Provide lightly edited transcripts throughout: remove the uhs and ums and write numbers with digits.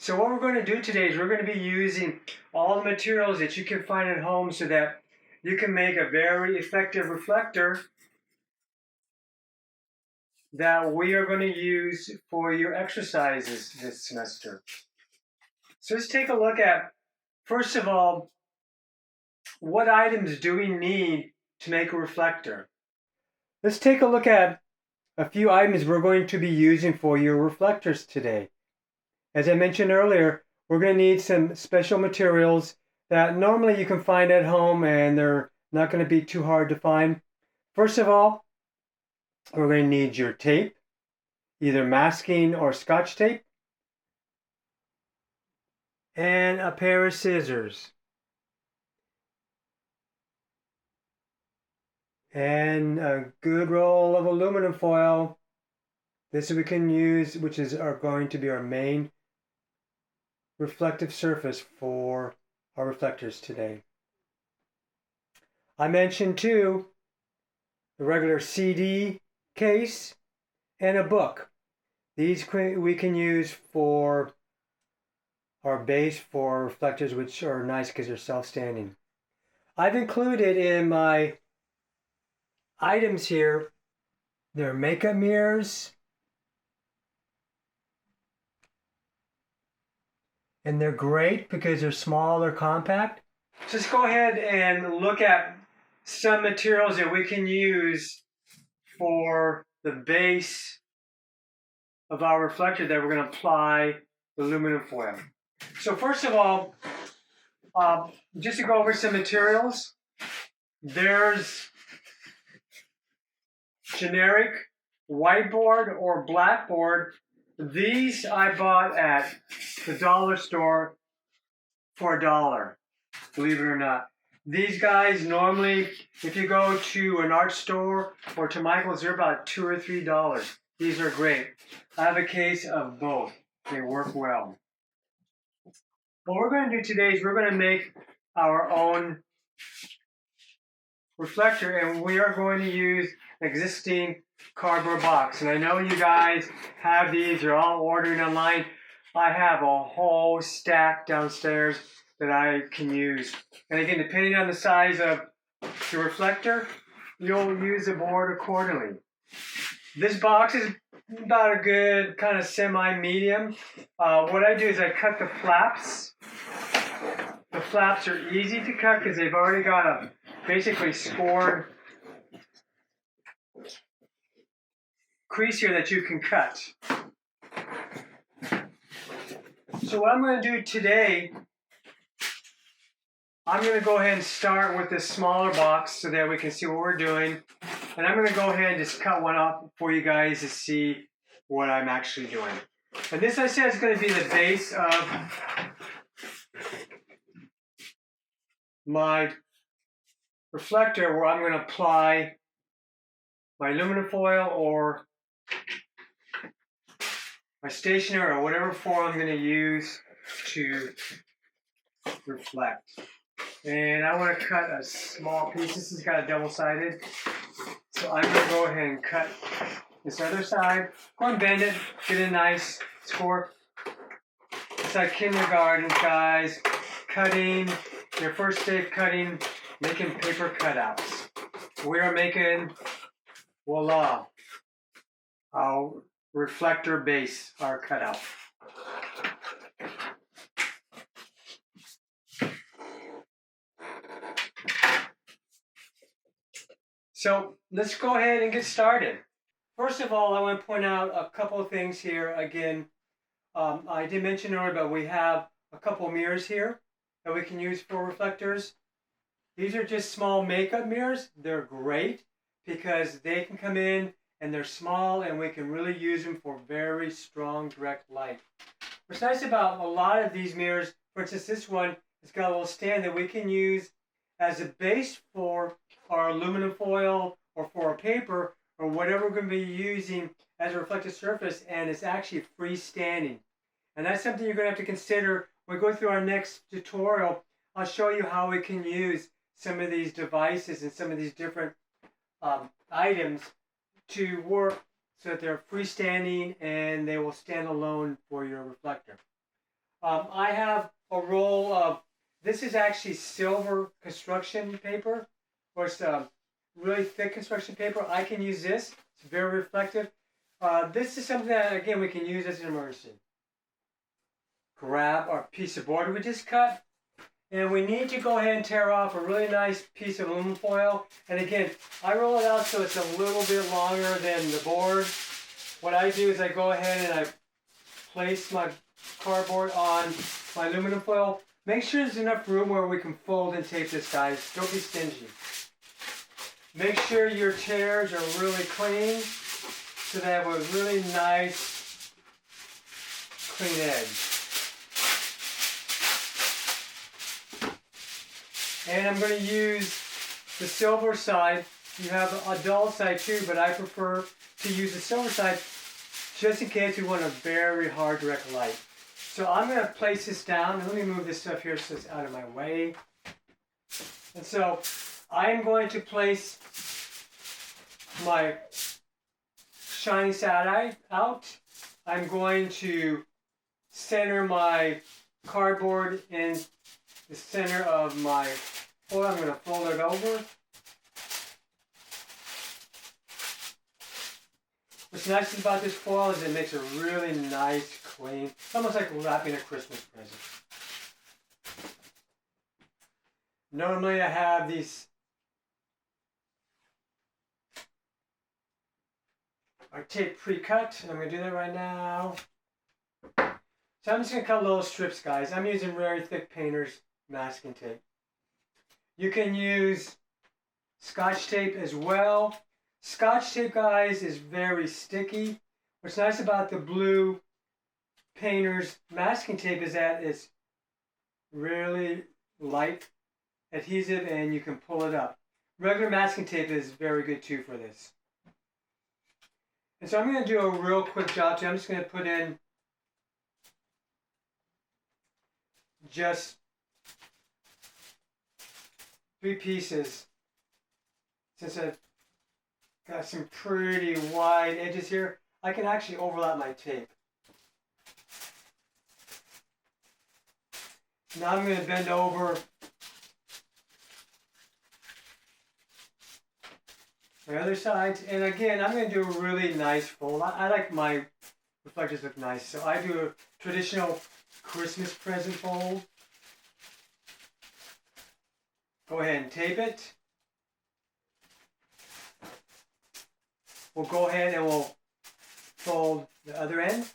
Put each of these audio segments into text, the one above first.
So what we're going to do today is we're going to be using all the materials that you can find at home so that you can make a very effective reflector that we are going to use for your exercises this semester. So let's take a look at, first of all, what items do we need to make a reflector? Let's take a look at a few items we're going to be using for your reflectors today. As I mentioned earlier, we're going to need some special materials that normally you can find at home and they're not going to be too hard to find. First of all, we're going to need your tape, either masking or Scotch tape, and a pair of scissors, and a good roll of aluminum foil. This we can use, which are going to be our main reflective surface for our reflectors today. I mentioned too the regular CD case and a book. These we can use for our base for reflectors, which are nice because they're self-standing. I've included in my items here, they're makeup mirrors, and they're great because they're small, they're compact. So let's go ahead and look at some materials that we can use for the base of our reflector that we're going to apply the aluminum foil. So first of all, just to go over some materials, there's generic whiteboard or blackboard. These I bought at the dollar store for $1, believe it or not. These guys normally, if you go to an art store or to Michael's, they're about $2 or $3. These are great. I have a case of both. They work well. What we're going to do today is we're going to make our own reflector, and we are going to use an existing cardboard box. And I know you guys have these, you're all ordering online. I have a whole stack downstairs that I can use. And again, depending on the size of the reflector, you'll use the board accordingly. This box is about a good kind of semi-medium. What I do is I cut the flaps. The flaps are easy to cut because they've already got a basically scored crease here that you can cut. So what I'm going to do today, I'm going to go ahead and start with this smaller box so that we can see what we're doing. And I'm going to go ahead and just cut one up for you guys to see what I'm actually doing. And this, I said, is going to be the base of my reflector, where I'm going to apply my aluminum foil or my stationer or whatever foil I'm going to use to reflect. And I want to cut a small piece. This has got a double-sided. So I'm going to go ahead and cut this other side. Go and bend it, get a nice score. It's like kindergarten, guys. Cutting, your first day of cutting, making paper cutouts. We are making, voila, our reflector base, our cutout. So let's go ahead and get started. First of all, I want to point out a couple of things here. Again, I did mention earlier, but we have a couple mirrors here that we can use for reflectors. These are just small makeup mirrors. They're great because they can come in and they're small and we can really use them for very strong direct light. What's nice about a lot of these mirrors, for instance, this one, it's got a little stand that we can use as a base for our aluminum foil or for our paper or whatever we're going to be using as a reflective surface, and it's actually freestanding. And that's something you're going to have to consider when we go through our next tutorial. I'll show you how we can use some of these devices and some of these different items to work so that they're freestanding and they will stand alone for your reflector. I have a roll of, this is actually silver construction paper, or it's really thick construction paper. I can use this. It's very reflective. This is something that, again, we can use as an immersion. Grab our piece of board we just cut, and we need to go ahead and tear off a really nice piece of aluminum foil. And again, I roll it out so it's a little bit longer than the board. What I do is I go ahead and I place my cardboard on my aluminum foil. Make sure there's enough room where we can fold and tape this, guys. Don't be stingy. Make sure your tears are really clean so they have a really nice, clean edge. And I'm going to use the silver side. You have a dull side too, but I prefer to use the silver side just in case we want a very hard direct light. So I'm going to place this down. Let me move this stuff here so it's out of my way. And so I'm going to place my shiny side out. I'm going to center my cardboard in the center of my foil. I'm going to fold it over. What's nice about this foil is it makes a really nice, clean, it's almost like wrapping a Christmas present. Normally I have these tape pre-cut, and I'm going to do that right now. So I'm just going to cut little strips, guys. I'm using very thick painter's masking tape. You can use Scotch tape as well. Scotch tape, guys, is very sticky. What's nice about the blue painter's masking tape is that it's really light, adhesive, and you can pull it up. Regular masking tape is very good too for this. And so I'm going to do a real quick job too. I'm just going to put in just 3 pieces, since I've got some pretty wide edges here. I can actually overlap my tape. Now I'm going to bend over my other sides, and again I'm going to do a really nice fold. I like my reflectors look nice, so I do a traditional Christmas present fold. Go ahead and tape it. We'll go ahead and we'll fold the other end.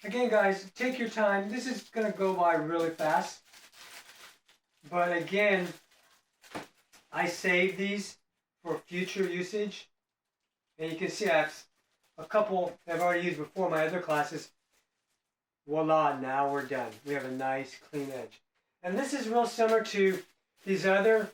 Again, guys, take your time. This is going to go by really fast. But again, I save these for future usage. And you can see I have a couple that I've already used before in my other classes. Voila, now we're done. We have a nice clean edge. And this is real similar to these other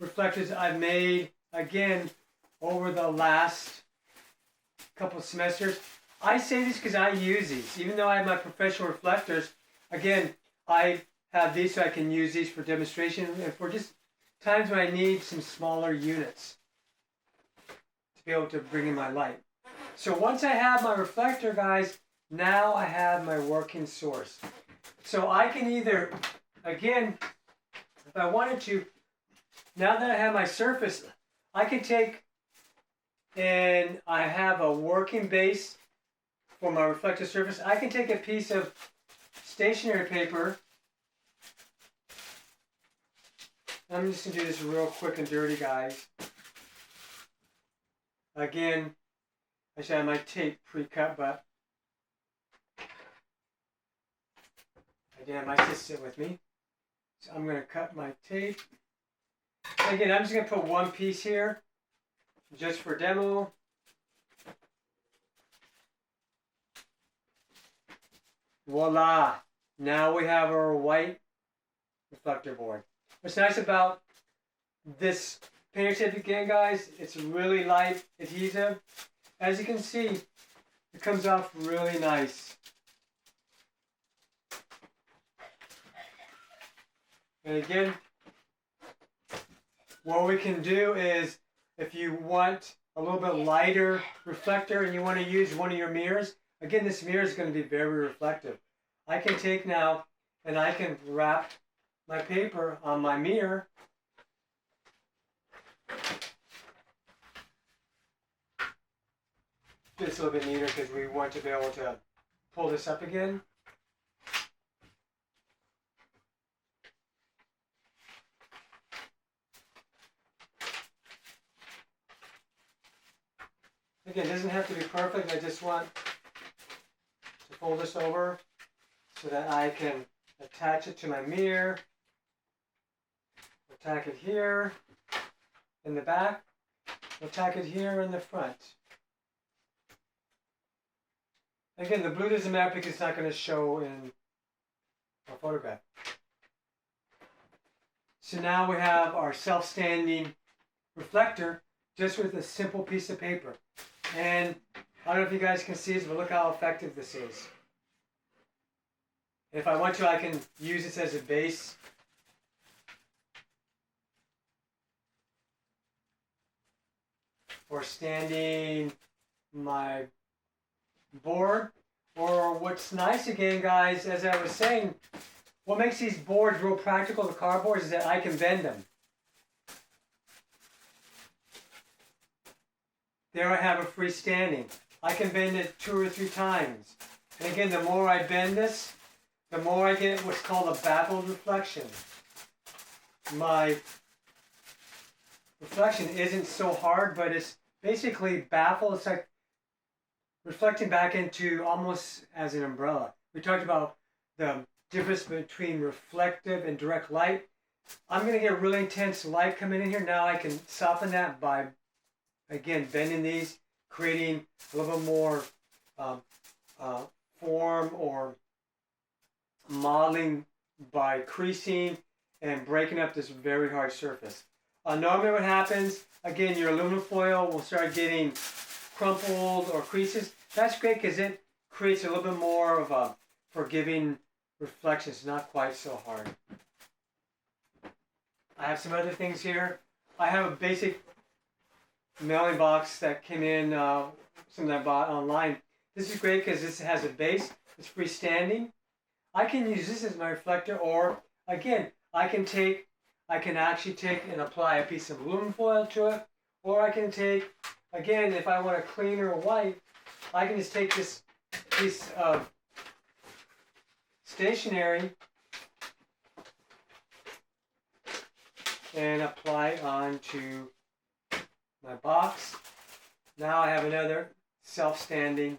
reflectors I've made, again, over the last couple semesters. I say this because I use these. Even though I have my professional reflectors, again, I have these so I can use these for demonstration and for just times when I need some smaller units to be able to bring in my light. So once I have my reflector, guys, now I have my working source. So I can either, again, if I wanted to, now that I have my surface, I can take and I have a working base for my reflective surface. I can take a piece of stationery paper. I'm just going to do this real quick and dirty, guys. Again, I should have my tape pre-cut, but I didn't have my assistant with me. So I'm going to cut my tape. And again, I'm just going to put one piece here, just for demo. Voila! Now we have our white reflector board. What's nice about this painter tape again, guys, it's really light, adhesive. As you can see, it comes off really nice. And again, what we can do is, if you want a little bit lighter reflector and you want to use one of your mirrors, again, this mirror is going to be very reflective. I can take now and I can wrap my paper on my mirror. It's a little bit neater because we want to be able to pull this up again. Again, it doesn't have to be perfect. I just want to fold this over so that I can attach it to my mirror. Tack it here in the back. We'll tack it here in the front. Again, the blue doesn't matter because it's not going to show in a photograph. So now we have our self-standing reflector just with a simple piece of paper. And I don't know if you guys can see this, but look how effective this is. If I want to, I can use this as a base. Or standing my board. Or what's nice again, guys, as I was saying, what makes these boards real practical, the cardboards, is that I can bend them. There I have a freestanding. I can bend it 2 or 3 times. And again, the more I bend this, the more I get what's called a baffled reflection. My reflection isn't so hard, but it's basically baffled. It's like reflecting back into almost as an umbrella. We talked about the difference between reflective and direct light. I'm going to get really intense light coming in here. Now I can soften that by, again, bending these, creating a little bit more form or modeling by creasing and breaking up this very hard surface. Normally what happens, again, your aluminum foil will start getting crumpled or creases. That's great because it creates a little bit more of a forgiving reflection. It's not quite so hard. I have some other things here. I have a basic mailing box that came in, something I bought online. This is great because this has a base. It's freestanding. I can use this as my reflector, or again, I can actually take and apply a piece of aluminum foil to it, or I can take, again, if I want a cleaner white, I can just take this piece of stationery and apply it onto my box. Now I have another self-standing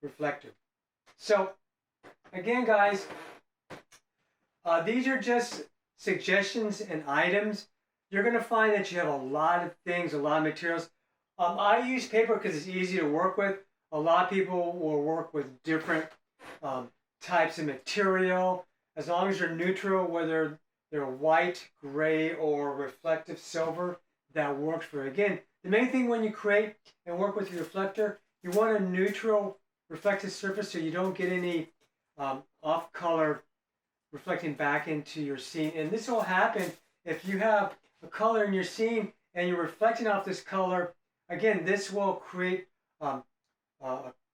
reflector. So again, guys, these are just suggestions and items. You're going to find that you have a lot of things, a lot of materials. I use paper because it's easy to work with. A lot of people will work with different types of material. As long as they're neutral, whether they're white, gray, or reflective silver, that works for it. Again, the main thing when you create and work with your reflector, you want a neutral reflective surface so you don't get any off-color reflecting back into your scene. And this will happen if you have a color in your scene and you're reflecting off this color. Again, this will create a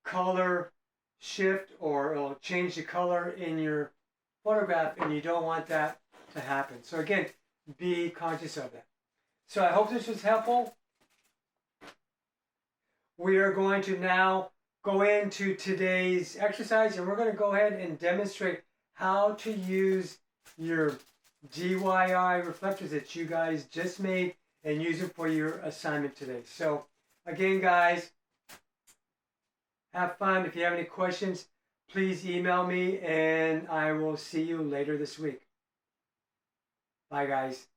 color shift, or it'll change the color in your photograph, and you don't want that to happen. So again, be conscious of that. So I hope this was helpful. We are going to now go into today's exercise, and we're going to go ahead and demonstrate how to use your DIY reflectors that you guys just made and use them for your assignment today. So again, guys, have fun. If you have any questions, please email me, and I will see you later this week. Bye, guys.